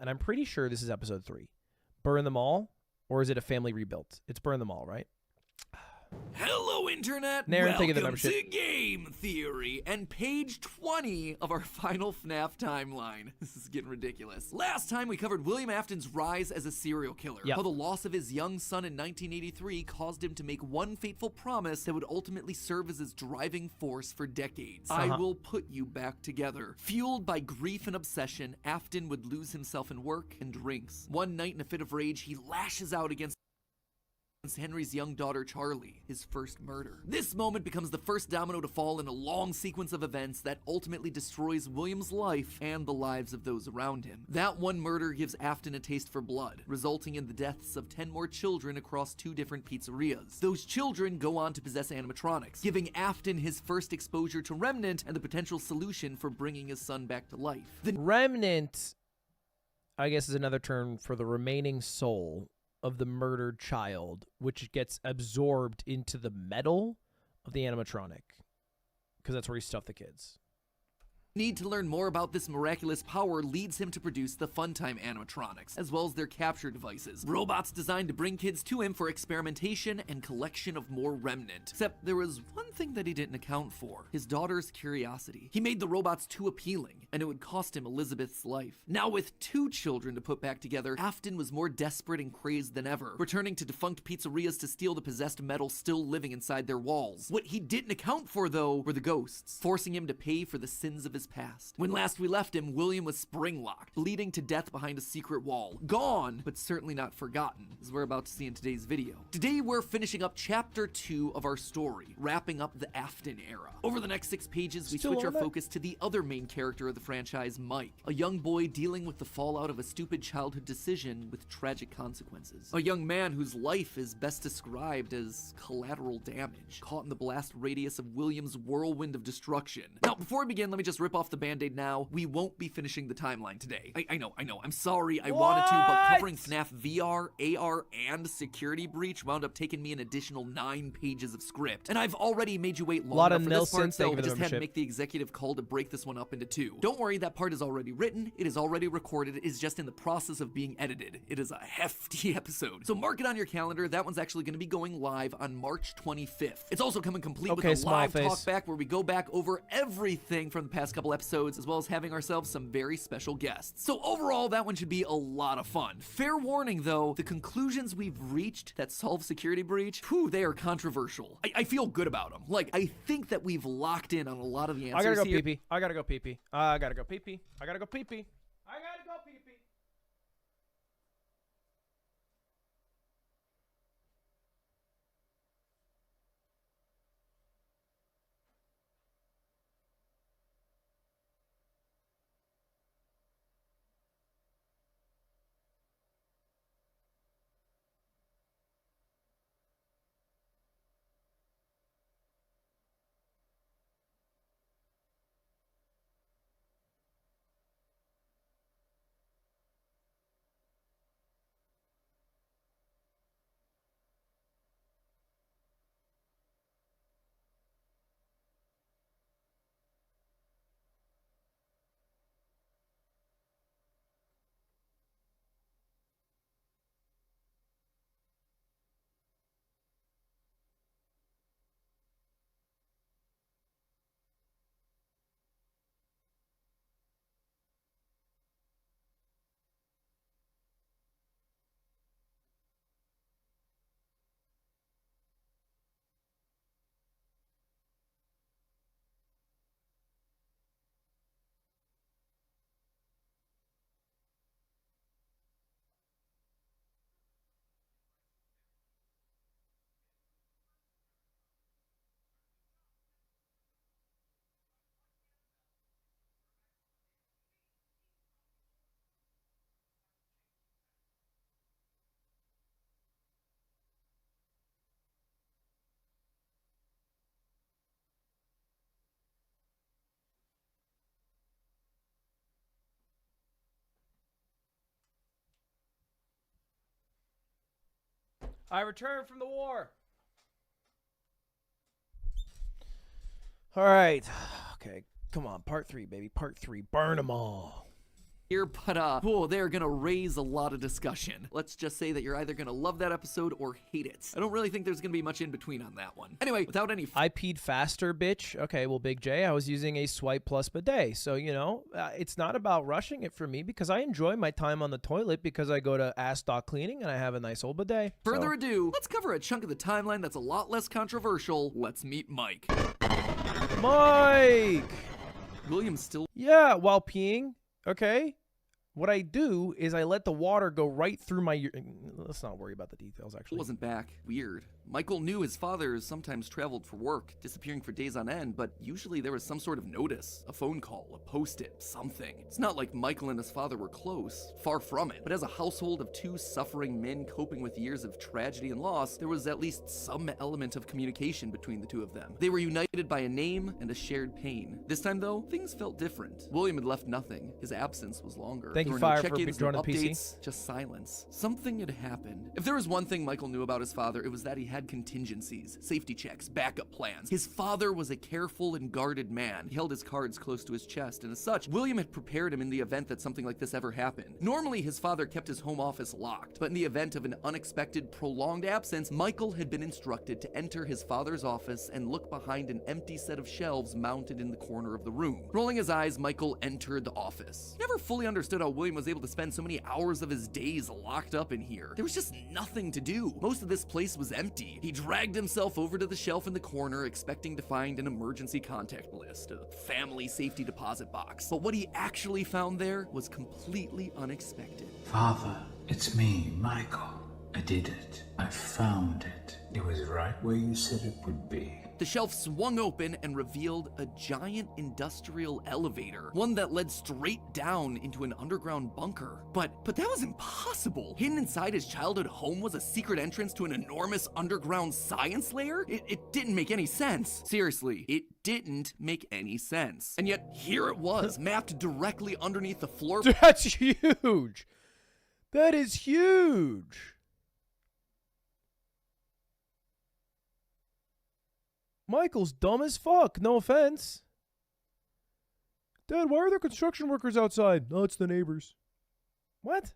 and I'm pretty sure this is episode 3. Burn them all, or is it a family rebuilt? It's burn them all, right? Hello, Internet! Naren, thank you for the Welcome membership. to Game Theory and page 20 of our final FNAF timeline. This is getting ridiculous. Last time we covered William Afton's rise as a serial killer. Yep. How the loss of his young son in 1983 caused him to make one fateful promise that would ultimately serve as his driving force for decades. I will put you back together. Fueled by grief and obsession, Afton would lose himself in work and drinks. One night in a fit of rage, he lashes out against Henry's young daughter Charlie, his first murder. This moment becomes the first domino to fall in a long sequence of events that ultimately destroys William's life and the lives of those around him. That one murder gives Afton a taste for blood, resulting in the deaths of 10 more children across 2 different pizzerias. Those children go on to possess animatronics, giving Afton his first exposure to Remnant and the potential solution for bringing his son back to life. The Remnant, I guess, is another term for the remaining soul of the murdered child, which gets absorbed into the metal of the animatronic, because that's where he stuffed the kids. need to learn more about this miraculous power leads him to produce the Funtime animatronics, as well as their capture devices. Robots designed to bring kids to him for experimentation and collection of more Remnant. Except there was one thing that he didn't account for: his daughter's curiosity. He made the robots too appealing, and it would cost him Elizabeth's life. Now with 2 children to put back together, Afton was more desperate and crazed than ever, returning to defunct pizzerias to steal the possessed metal still living inside their walls. What he didn't account for, though, were the ghosts, forcing him to pay for the sins of his past. When last we left him, William was spring-locked, bleeding to death behind a secret wall. Gone, but certainly not forgotten, as we're about to see in today's video. Today we're finishing up chapter 2 of our story, wrapping up the Afton era. Over the next 6 pages, we switch our focus to the other main character of the franchise, Mike, a young boy dealing with the fallout of a stupid childhood decision with tragic consequences. A young man whose life is best described as collateral damage, caught in the blast radius of William's whirlwind of destruction. Now, before we begin, let me just rip off the band-aid now. We won't be finishing the timeline today. I know. I'm sorry, I wanted to, but covering FNAF VR, AR, and Security Breach wound up taking me an additional 9 pages of script. And I've already made you wait long enough for this part, so I just had to make the executive call to break this one up into 2. Don't worry, that part is already written, it is already recorded, it is just in the process of being edited. It is a hefty episode. So mark it on your calendar, that one's actually going to be going live on March 25th. It's also coming complete with a live talk back where we go back over everything from the past couple episodes, as well as having ourselves some very special guests. So overall, that one should be a lot of fun. Fair warning though, the conclusions we've reached that solve Security Breach, whew, they are controversial. I feel good about them. Like, I think that we've locked in on a lot of the answers I gotta go here. pee-pee. I gotta go pee-pee. I gotta go pee-pee. I gotta go pee-pee. I gotta go pee-pee. I returned from the war. All right. Okay. Come on. Part 3, baby. Part 3. Burn them all. here, but oh, they're gonna raise a lot of discussion. Let's just say that you're either gonna love that episode or hate it. I don't really think there's gonna be much in between on that one. Anyway, without any I peed faster, bitch. Okay, well, Big J, I was using a swipe plus bidet. So, you know, it's not about rushing it for me because I enjoy my time on the toilet because I go to ass.cleaning and I have a nice old bidet. Further ado, let's cover a chunk of the timeline that's a lot less controversial. Let's meet Mike. Mike! William's still... Yeah, while peeing, okay? What I do is I let the water go right through my... Let's not worry about the details, actually. Wasn't back. Weird. Michael knew his father sometimes traveled for work, disappearing for days on end, but usually there was some sort of notice, a phone call, a post-it, something. It's not like Michael and his father were close, far from it, but as a household of two suffering men coping with years of tragedy and loss, there was at least some element of communication between the two of them. They were united by a name and a shared pain. This time, though, things felt different. William had left nothing. His absence was longer. Thank you, no Fire, for check-ins, joining no the PC. updates, just silence. Something had happened. If there was one thing Michael knew about his father, it was that he had contingencies, safety checks, backup plans. His father was a careful and guarded man. He held his cards close to his chest, and as such, William had prepared him in the event that something like this ever happened. Normally, his father kept his home office locked, but in the event of an unexpected, prolonged absence, Michael had been instructed to enter his father's office and look behind an empty set of shelves mounted in the corner of the room. Rolling his eyes, Michael entered the office. He never fully understood how William was able to spend so many hours of his days locked up in here. There was just nothing to do. Most of this place was empty. He dragged himself over to the shelf in the corner, expecting to find an emergency contact list, a family safety deposit box. But what he actually found there was completely unexpected. Father, it's me, Michael. I did it. I found it. It was right where you said it would be. The shelf swung open and revealed a giant industrial elevator, one that led straight down into an underground bunker. But that was impossible. Hidden inside his childhood home was a secret entrance to an enormous underground science lair? It didn't make any sense. Seriously, it didn't make any sense. And yet, here it was, mapped directly underneath the floor. That's huge. That is huge. Michael's dumb as fuck. No offense. Dad, why are there construction workers outside? No, it's the neighbors. What?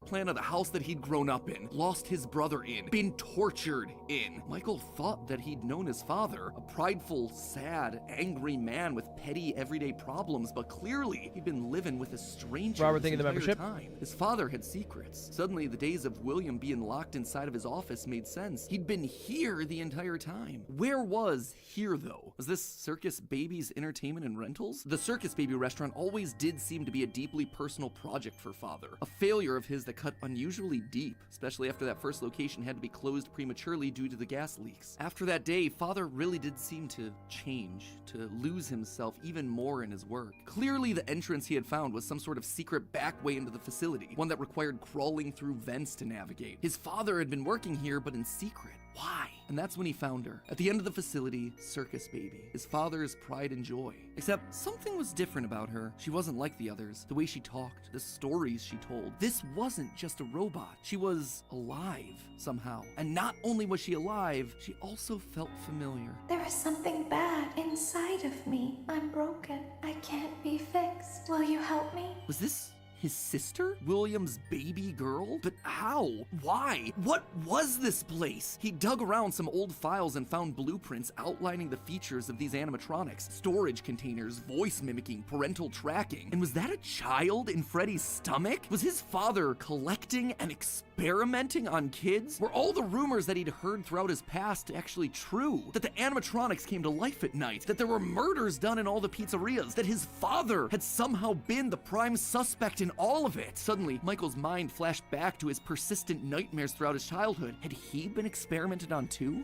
Plan of the house that he'd grown up in, lost his brother in, been tortured in. Michael thought that he'd known his father, a prideful, sad, angry man with petty everyday problems, but clearly he'd been living with a stranger Robert, this thank you for the entire membership. time. His father had secrets. Suddenly, the days of William being locked inside of his office made sense. He'd been here the entire time. Where was here, though? Was this Circus Baby's entertainment and rentals? The Circus Baby restaurant always did seem to be a deeply personal project for father, a failure of his that cut unusually deep, especially after that first location had to be closed prematurely due to the gas leaks. After that day, father really did seem to change, to lose himself even more in his work. Clearly, the entrance he had found was some sort of secret back way into the facility, one that required crawling through vents to navigate. His father had been working here, but in secret. Why? And that's when he found her. At the end of the facility, Circus Baby, his father's pride and joy. Except something was different about her. She wasn't like the others. The way she talked, the stories she told. This wasn't just a robot. She was alive somehow. And not only was she alive, she also felt familiar. There is something bad inside of me. I'm broken. I can't be fixed. Will you help me? Was this his sister? William's baby girl? But how? Why? What was this place? He dug around some old files and found blueprints outlining the features of these animatronics. Storage containers, voice mimicking, parental tracking. And was that a child in Freddy's stomach? Was his father collecting and experimenting on kids? Were all the rumors that he'd heard throughout his past actually true? That the animatronics came to life at night? That there were murders done in all the pizzerias? That his father had somehow been the prime suspect in all of it? Suddenly, Michael's mind flashed back to his persistent nightmares throughout his childhood. Had he been experimented on too?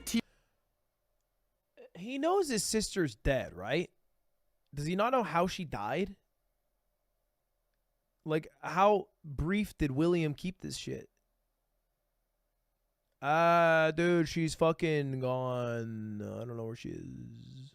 He knows his sister's dead, right? Does he not know how she died? Like, how brief did William keep this shit? Dude, she's fucking gone. I don't know where she is.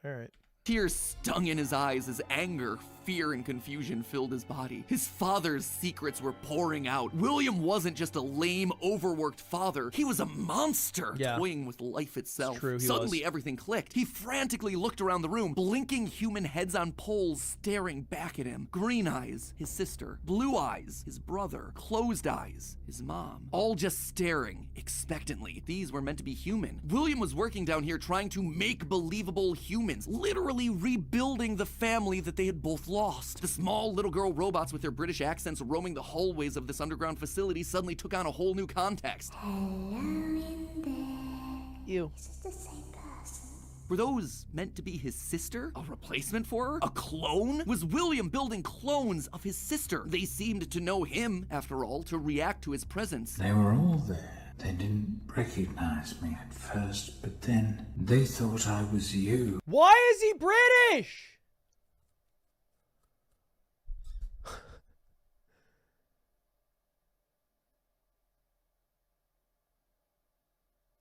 All right. Tears stung in his eyes as anger, Fear and confusion filled his body. His father's secrets were pouring out. William wasn't just a lame, overworked father. He was a monster, toying with life itself. True, Suddenly, everything clicked. He frantically looked around the room, blinking human heads on poles staring back at him. Green eyes, his sister. Blue eyes, his brother. Closed eyes, his mom. All just staring, expectantly. These were meant to be human. William was working down here trying to make believable humans, literally rebuilding the family that they had both lost. The small little girl robots with their British accents roaming the hallways of this underground facility suddenly took on a whole new context. Hello in there. Ew. Is this the same person? Were those meant to be his sister? A replacement for her? A clone? Was William building clones of his sister? They seemed to know him, after all, to react to his presence. They were all there. They didn't recognize me at first, but then they thought I was you. Why is he British?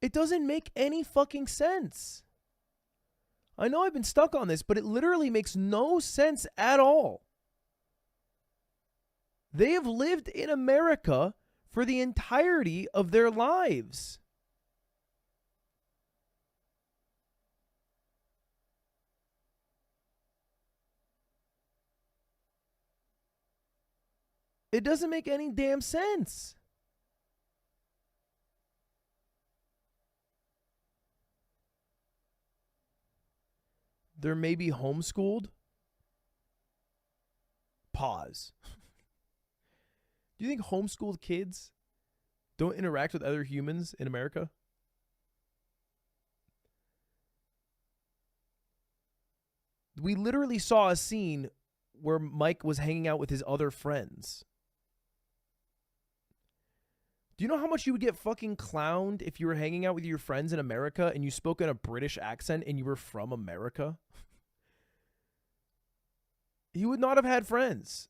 It doesn't make any fucking sense. I know I've been stuck on this, but it literally makes no sense at all. They have lived in America for the entirety of their lives. It doesn't make any damn sense. They're maybe homeschooled. Pause. Do you think homeschooled kids don't interact with other humans in America? We literally saw a scene where Mike was hanging out with his other friends. Do you know how much you would get fucking clowned if you were hanging out with your friends in America and you spoke in a British accent and you were from America? You would not have had friends.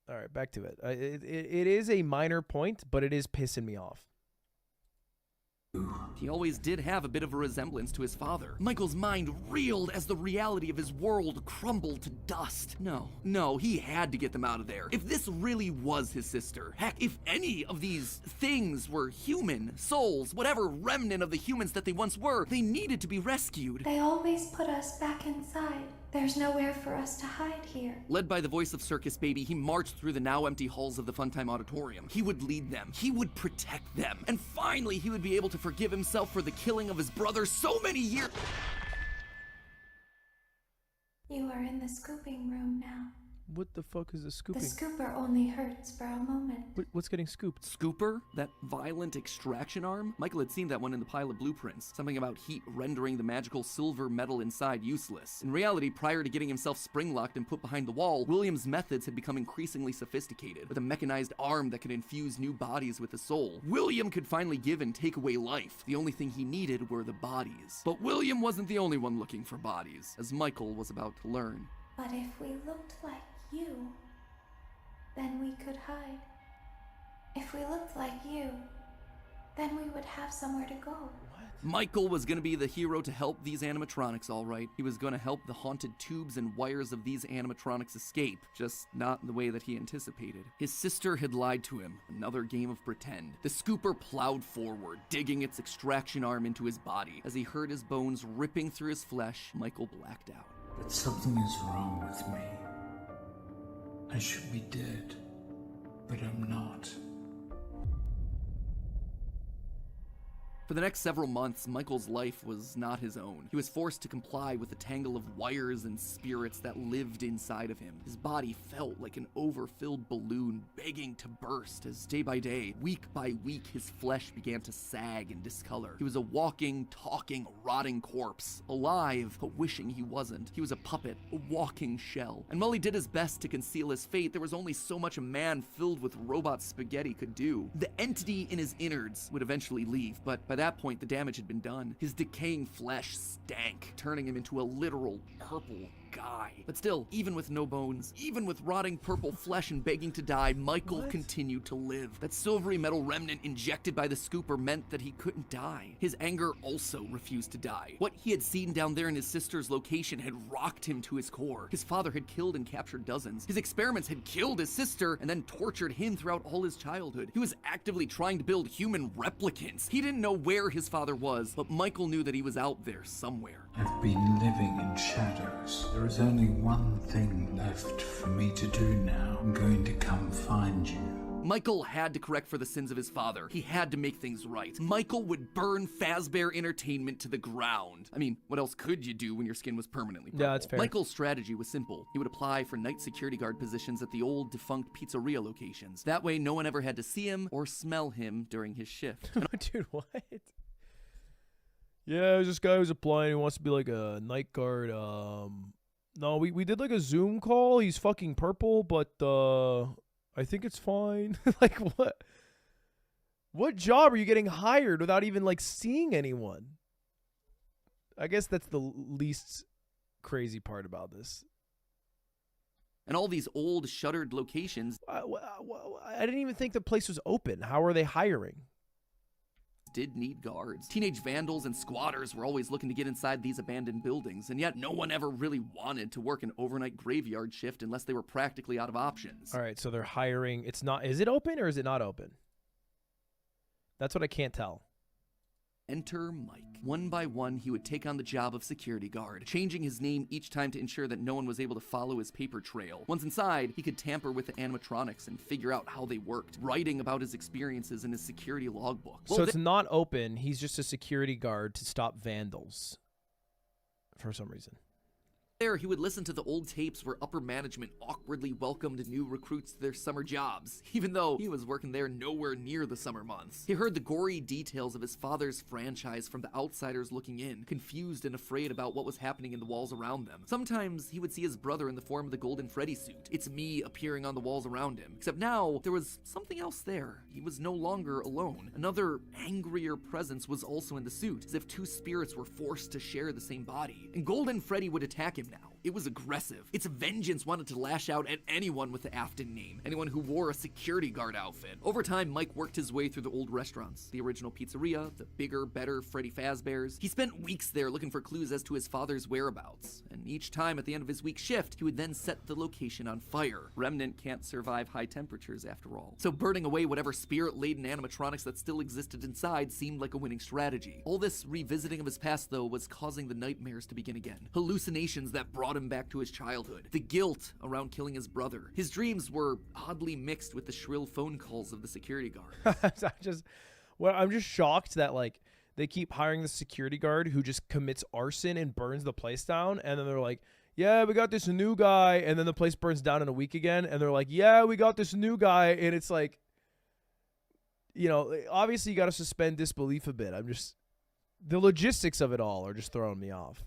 All right, back to it. It is a minor point, but it is pissing me off. He always did have a bit of a resemblance to his father. Michael's mind reeled as the reality of his world crumbled to dust. No, he had to get them out of there. If this really was his sister, heck, if any of these things were human, souls, whatever remnant of the humans that they once were, they needed to be rescued. They always put us back inside. There's nowhere for us to hide here. Led by the voice of Circus Baby, he marched through the now empty halls of the Funtime Auditorium. He would lead them. He would protect them. And finally, he would be able to forgive himself for the killing of his brother so many years. You are in the scooping room now. What the fuck is a scooping? The scooper only hurts for a moment. What's getting scooped? Scooper? That violent extraction arm? Michael had seen that one in the pile of blueprints. Something about heat rendering the magical silver metal inside useless. In reality, prior to getting himself spring-locked and put behind the wall, William's methods had become increasingly sophisticated, with a mechanized arm that could infuse new bodies with a soul. William could finally give and take away life. The only thing he needed were the bodies. But William wasn't the only one looking for bodies, as Michael was about to learn. But if we looked like you, then we could hide. If we looked like you, then we would have somewhere to go. Michael was going to be the hero to help these animatronics, all right. He was going to help the haunted tubes and wires of these animatronics escape, just not in the way that he anticipated. His sister had lied to him, another game of pretend. The scooper plowed forward, digging its extraction arm into his body. As he heard his bones ripping through his flesh, Michael blacked out. But something is wrong with me. I should be dead, but I'm not. For the next several months, Michael's life was not his own. He was forced to comply with the tangle of wires and spirits that lived inside of him. His body felt like an overfilled balloon begging to burst as day by day, week by week, his flesh began to sag and discolor. He was a walking, talking, rotting corpse, alive, but wishing he wasn't. He was a puppet, a walking shell. And while he did his best to conceal his fate, there was only so much a man filled with robot spaghetti could do. The entity in his innards would eventually leave, but by that that point, the damage had been done. His decaying flesh stank, turning him into a literal purple guy. But still, even with no bones, even with rotting purple flesh and begging to die, Michael continued to live. That silvery metal remnant injected by the scooper meant that he couldn't die. His anger also refused to die. What he had seen down there in his sister's location had rocked him to his core. His father had killed and captured dozens. His experiments had killed his sister and then tortured him throughout all his childhood. He was actively trying to build human replicants. He didn't know where his father was, but Michael knew that he was out there somewhere. I've been living in shadows. There is only one thing left for me to do now. I'm going to come find you. Michael had to correct for the sins of his father. He had to make things right. Michael would burn Fazbear Entertainment to the ground. I mean, what else could you do when your skin was permanently purple? Yeah, that's fair. Michael's strategy was simple. He would apply for night security guard positions at the old defunct pizzeria locations. That way, no one ever had to see him or smell him during his shift. Dude, what? Yeah, there's this guy who's applying. He wants to be like a night guard. No, we did like a Zoom call. He's fucking purple, but I think it's fine. Like, what? What job are you getting hired without even like seeing anyone? I guess that's the least crazy part about this. And all these old shuttered locations I didn't even think the place was open. How are they hiring? did need guards. Teenage vandals and squatters were always looking to get inside these abandoned buildings, and yet no one ever really wanted to work an overnight graveyard shift unless they were practically out of options. All right, so they're hiring. It's not. Is it open or is it not open? That's what I can't tell. Enter Mike. One by one, he would take on the job of security guard, changing his name each time to ensure that no one was able to follow his paper trail. Once inside, he could tamper with the animatronics and figure out how they worked, writing about his experiences in his security logbook. So it's not open. He's just a security guard to stop vandals for some reason. There, he would listen to the old tapes where upper management awkwardly welcomed new recruits to their summer jobs, even though he was working there nowhere near the summer months. He heard the gory details of his father's franchise from the outsiders looking in, confused and afraid about what was happening in the walls around them. Sometimes he would see his brother in the form of the Golden Freddy suit. It's me appearing on the walls around him. Except now, there was something else there. He was no longer alone. Another angrier presence was also in the suit, as if two spirits were forced to share the same body. And Golden Freddy would attack him now. It was aggressive. Its vengeance wanted to lash out at anyone with the Afton name, anyone who wore a security guard outfit. Over time, Mike worked his way through the old restaurants, the original pizzeria, the bigger, better Freddy Fazbear's. He spent weeks there looking for clues as to his father's whereabouts, and each time at the end of his week shift, he would then set the location on fire. Remnant can't survive high temperatures after all. So burning away whatever spirit-laden animatronics that still existed inside seemed like a winning strategy. All this revisiting of his past, though, was causing the nightmares to begin again. Hallucinations that brought him back to his childhood. The guilt around killing his brother. His dreams were oddly mixed with the shrill phone calls of the security guard. I'm just shocked that like they keep hiring the security guard who just commits arson and burns the place down, and then they're like, yeah, we got this new guy, and then the place burns down in a week again, and they're like, yeah, we got this new guy, and it's like, you know, obviously you got to suspend disbelief a bit. The logistics of it all are just throwing me off.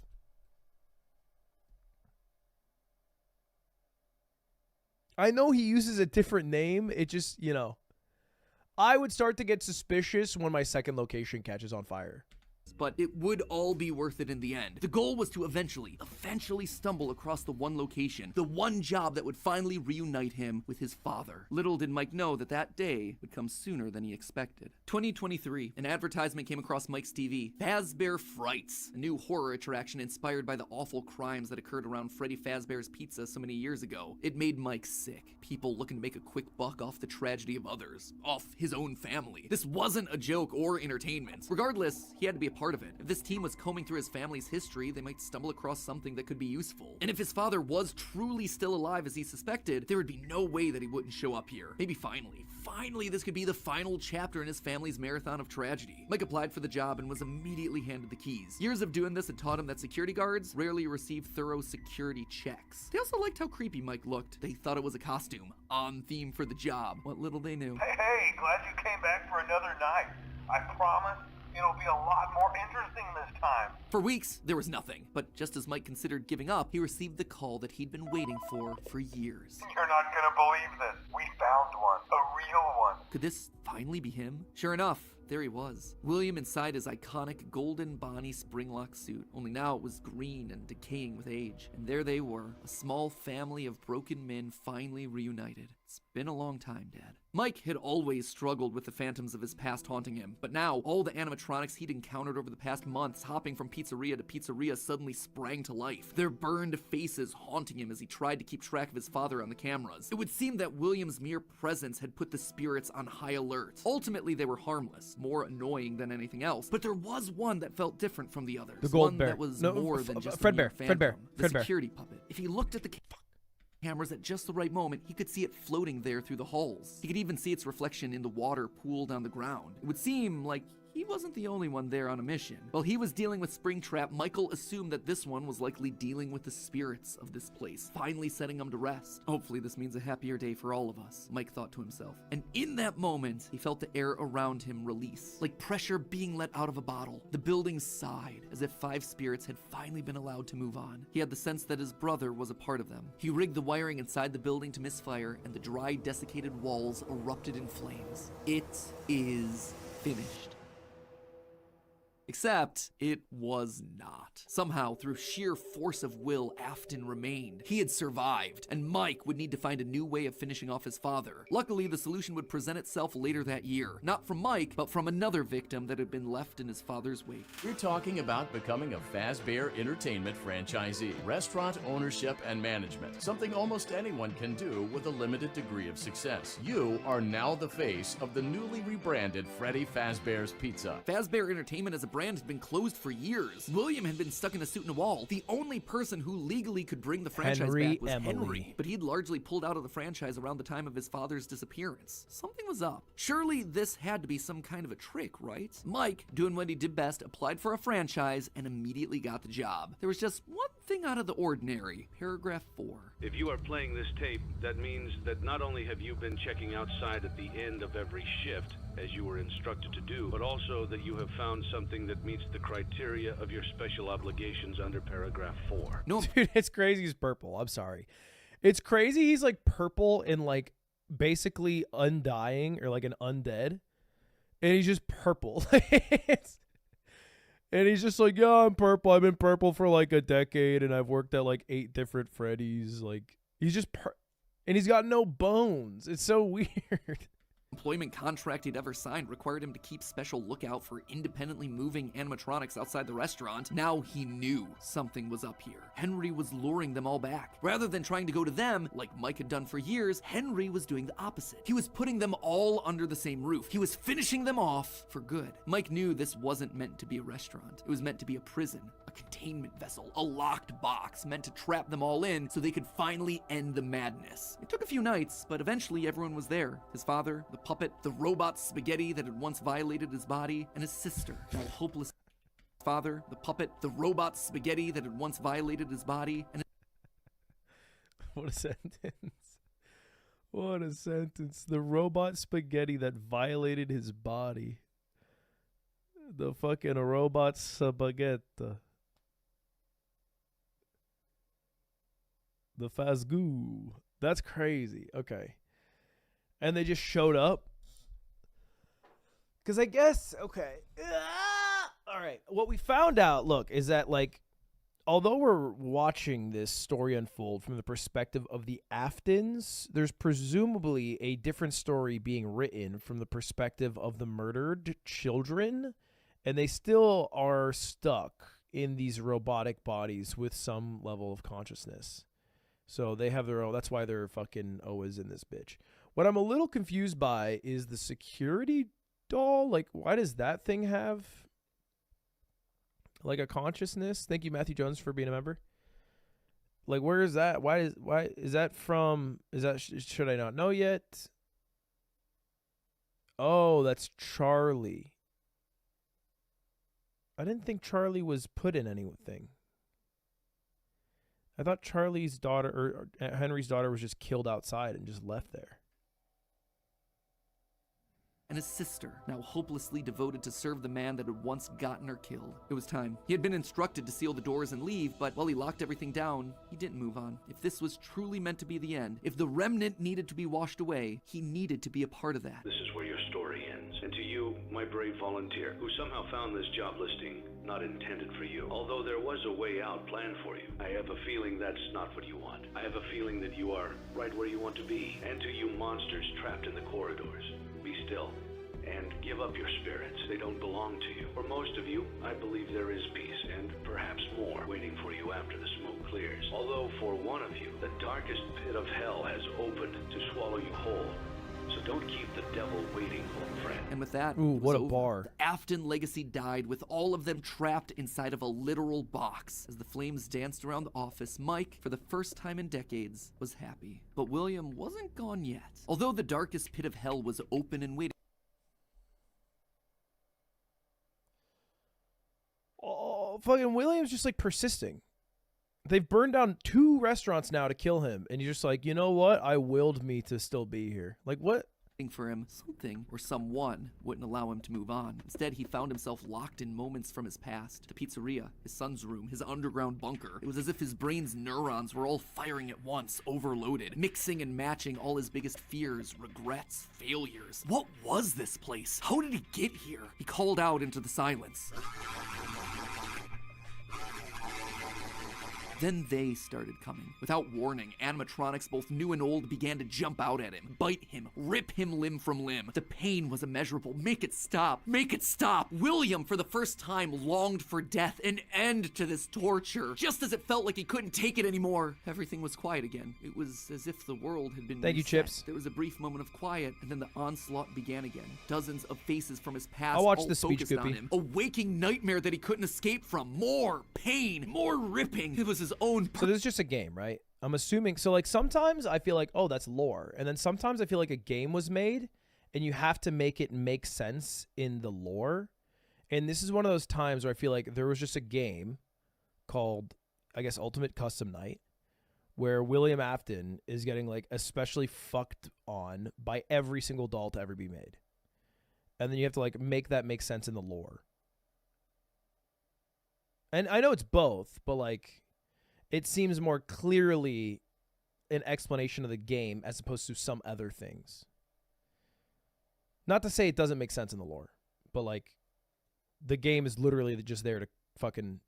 I know he uses a different name. It just, you know, I would start to get suspicious when my second location catches on fire. But it would all be worth it in the end. The goal was to eventually stumble across the one location, the one job that would finally reunite him with his father. Little did Mike know that that day would come sooner than he expected. 2023, an advertisement came across Mike's TV. Fazbear Frights, a new horror attraction inspired by the awful crimes that occurred around Freddy Fazbear's Pizza so many years ago. It made Mike sick. People looking to make a quick buck off the tragedy of others, off his own family. This wasn't a joke or entertainment. Regardless, he had to be a part of it. If this team was combing through his family's history, they might stumble across something that could be useful. And if his father was truly still alive as he suspected, there would be no way that he wouldn't show up here. Maybe finally this could be the final chapter in his family's marathon of tragedy. Mike applied for the job and was immediately handed the keys. Years of doing this had taught him that security guards rarely receive thorough security checks. They also liked how creepy Mike looked. They thought it was a costume, on theme for the job. What little they knew. Hey, glad you came back for another night. I promise it'll be a lot more interesting this time. For weeks, there was nothing. But just as Mike considered giving up, he received the call that he'd been waiting for years. You're not gonna believe this. We found one. A real one. Could this finally be him? Sure enough, there he was. William inside his iconic golden Bonnie springlock suit, only now it was green and decaying with age. And there they were, a small family of broken men finally reunited. It's been a long time, Dad. Mike had always struggled with the phantoms of his past haunting him, but now all the animatronics he'd encountered over the past months hopping from pizzeria to pizzeria suddenly sprang to life, their burned faces haunting him as he tried to keep track of his father on the cameras. It would seem that William's mere presence had put the spirits on high alert. Ultimately, they were harmless, more annoying than anything else, but there was one that felt different from the others. The gold one bear. that was No, more than just Fred a mere Bear. Fred Bear. phantom. Fred The Bear. security puppet. If he looked at the cameras at just the right moment, he could see it floating there through the halls. He could even see its reflection in the water pooled on the ground. It would seem like he wasn't the only one there on a mission. While he was dealing with Springtrap, Michael assumed that this one was likely dealing with the spirits of this place, finally setting them to rest. Hopefully this means a happier day for all of us, Mike thought to himself. And in that moment, he felt the air around him release, like pressure being let out of a bottle. The building sighed, as if 5 spirits had finally been allowed to move on. He had the sense that his brother was a part of them. He rigged the wiring inside the building to misfire, and the dry, desiccated walls erupted in flames. It is finished. Except, it was not. Somehow, through sheer force of will, Afton remained. He had survived, and Mike would need to find a new way of finishing off his father. Luckily, the solution would present itself later that year. Not from Mike, but from another victim that had been left in his father's wake. We're talking about becoming a Fazbear Entertainment franchisee. Restaurant ownership and management. Something almost anyone can do with a limited degree of success. You are now the face of the newly rebranded Freddy Fazbear's Pizza. Fazbear Entertainment as a brand had been closed for years. William had been stuck in a suit and a wall. The only person who legally could bring the franchise back was Henry, but he'd largely pulled out of the franchise around the time of his father's disappearance. Something was up. Surely this had to be some kind of a trick, right? Mike, doing what he did best, applied for a franchise and immediately got the job. There was just one thing out of the ordinary. Paragraph 4. If you are playing this tape, that means that not only have you been checking outside at the end of every shift, as you were instructed to do, but also that you have found something that meets the criteria of your special obligations under paragraph 4. No, Dude, it's crazy he's purple. I'm sorry. It's crazy he's like purple and like basically undying or like an undead. And he's just purple. And he's just like, yeah, I'm purple. I've been purple for like a decade and I've worked at like 8 different Freddy's. Like, he's just and he's got no bones. It's so weird. employment contract he'd ever signed required him to keep special lookout for independently moving animatronics outside the restaurant. Now he knew something was up here. Henry was luring them all back. Rather than trying to go to them, like Mike had done for years, Henry was doing the opposite. He was putting them all under the same roof. He was finishing them off for good. Mike knew this wasn't meant to be a restaurant. It was meant to be a prison, a containment vessel, a locked box meant to trap them all in so they could finally end the madness. It took a few nights, but eventually everyone was there. His father, the puppet, the robot spaghetti that had once violated his body, and his sister, now hopeless. Father, the puppet, the robot spaghetti that had once violated his body, and What a sentence. What a sentence. The robot spaghetti that violated his body. The fucking robot spaghetti. The Fazgoo. That's crazy. Okay. And they just showed up. Because I guess, okay. All right. What we found out, look, is that, like, although we're watching this story unfold from the perspective of the Aftons, there's presumably a different story being written from the perspective of the murdered children. And they still are stuck in these robotic bodies with some level of consciousness. So they have their own. That's why they're fucking always in this bitch. What I'm a little confused by is the security doll. Like, why does that thing have like a consciousness? Thank you, Matthew Jones, for being a member. Like, where is that? Why is that from? Is that should I not know yet? Oh, that's Charlie. I didn't think Charlie was put in anything. I thought Charlie's daughter, or Henry's daughter, was just killed outside and just left there. his sister, now hopelessly devoted to serve the man that had once gotten her killed. It was time. He had been instructed to seal the doors and leave, but while he locked everything down, he didn't move on. If this was truly meant to be the end, if the remnant needed to be washed away, he needed to be a part of that. This is where your story ends. And to you, my brave volunteer, who somehow found this job listing not intended for you. Although there was a way out planned for you, I have a feeling that's not what you want. I have a feeling that you are right where you want to be. And to you monsters trapped in the corridors, be still and give up your spirits. They don't belong to you. For most of you, I believe there is peace and perhaps more waiting for you after the smoke clears. Although for one of you, the darkest pit of hell has opened to swallow you whole. So don't keep the devil waiting, old friend. And with that, Ooh, it was what a over. bar. The Afton legacy died with all of them trapped inside of a literal box. As the flames danced around the office, Mike, for the first time in decades, was happy. But William wasn't gone yet. Although the darkest pit of hell was open and waiting. Oh, fucking William's just like persisting. They've burned down 2 restaurants now to kill him, and you're just like, you know what? I willed me to still be here. Like, what? For him, something or someone wouldn't allow him to move on. Instead, he found himself locked in moments from his past. The pizzeria, his son's room, his underground bunker. It was as if his brain's neurons were all firing at once, overloaded, mixing and matching all his biggest fears, regrets, failures. What was this place? How did he get here? He called out into the silence. Then they started coming. Without warning, animatronics, both new and old, began to jump out at him, bite him, rip him limb from limb. The pain was immeasurable. Make it stop. Make it stop. William, for the first time, longed for death, an end to this torture. Just as it felt like he couldn't take it anymore, everything was quiet again. It was as if the world had been Thank you, reset. Chips. There was a brief moment of quiet, and then the onslaught began again. Dozens of faces from his past I'll watch all the speech, focused on Goopy. him. A waking nightmare that he couldn't escape from. More pain, more ripping. It was his own So this is just a game, right? I'm assuming. So like sometimes I feel like, oh, that's lore. And then sometimes I feel like a game was made and you have to make it make sense in the lore. And this is one of those times where I feel like there was just a game called, I guess, Ultimate Custom Night, where William Afton is getting like especially fucked on by every single doll to ever be made. And then you have to like make that make sense in the lore. And I know it's both, but like it seems more clearly an explanation of the game as opposed to some other things. Not to say it doesn't make sense in the lore, but like the game is literally just there to fucking,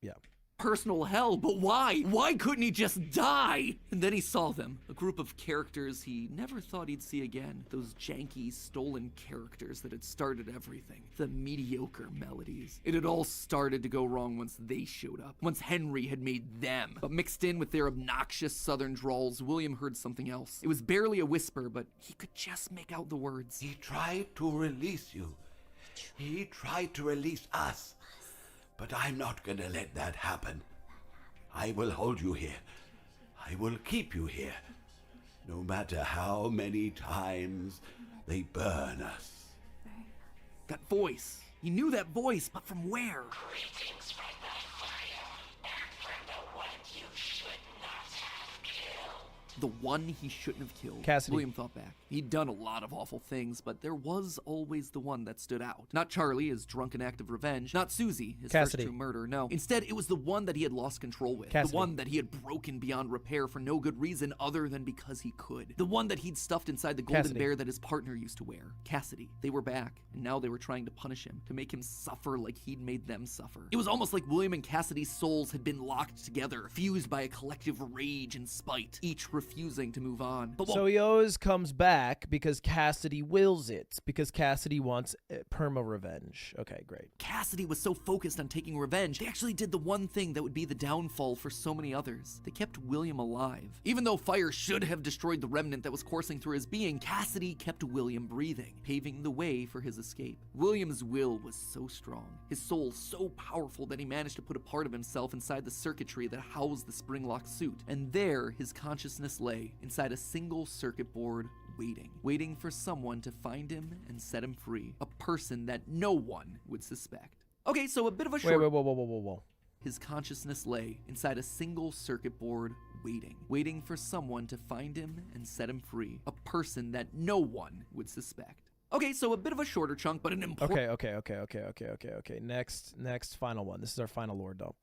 yeah. Personal hell, but why? Why couldn't he just die? And then he saw them, a group of characters he never thought he'd see again. Those janky, stolen characters that had started everything. The mediocre melodies. It had all started to go wrong once they showed up. Once Henry had made them. But mixed in with their obnoxious southern drawls, William heard something else. It was barely a whisper, but he could just make out the words. He tried to release you. He tried to release us. But I'm not gonna let that happen. I will hold you here. I will keep you here. No matter how many times they burn us. That voice. He knew that voice, but from where? Greetings from the fire, and from the one you should not have killed. The one he shouldn't have killed. Cassidy. William thought back. He'd done a lot of awful things, but there was always the one that stood out. Not Charlie, his drunken act of revenge. Not Susie, his Cassidy. first true murder. No. Instead, it was the one that he had lost control with. Cassidy. The one that he had broken beyond repair for no good reason other than because he could. The one that he'd stuffed inside the golden Cassidy. bear that his partner used to wear. Cassidy. They were back, and now they were trying to punish him, to make him suffer like he'd made them suffer. It was almost like William and Cassidy's souls had been locked together, fused by a collective rage and spite, each refusing to move on. But So he always comes back because Cassidy wills it, because Cassidy wants perma revenge. Okay, great. Cassidy was so focused on taking revenge, they actually did the one thing that would be the downfall for so many others. They kept William alive. Even though fire should have destroyed the remnant that was coursing through his being, Cassidy kept William breathing, paving the way for his escape. William's will was so strong, his soul so powerful that he managed to put a part of himself inside the circuitry that housed the spring-locked suit. And there, his consciousness lay, inside a single circuit board, waiting for someone to find him and set him free. A person that no one would suspect. Okay, so a bit of a short... Whoa. His consciousness lay inside a single circuit board, waiting for someone to find him and set him free. A person that no one would suspect. Okay, so a bit of a shorter chunk, but an important... Okay. Next final one. This is our final lore dump.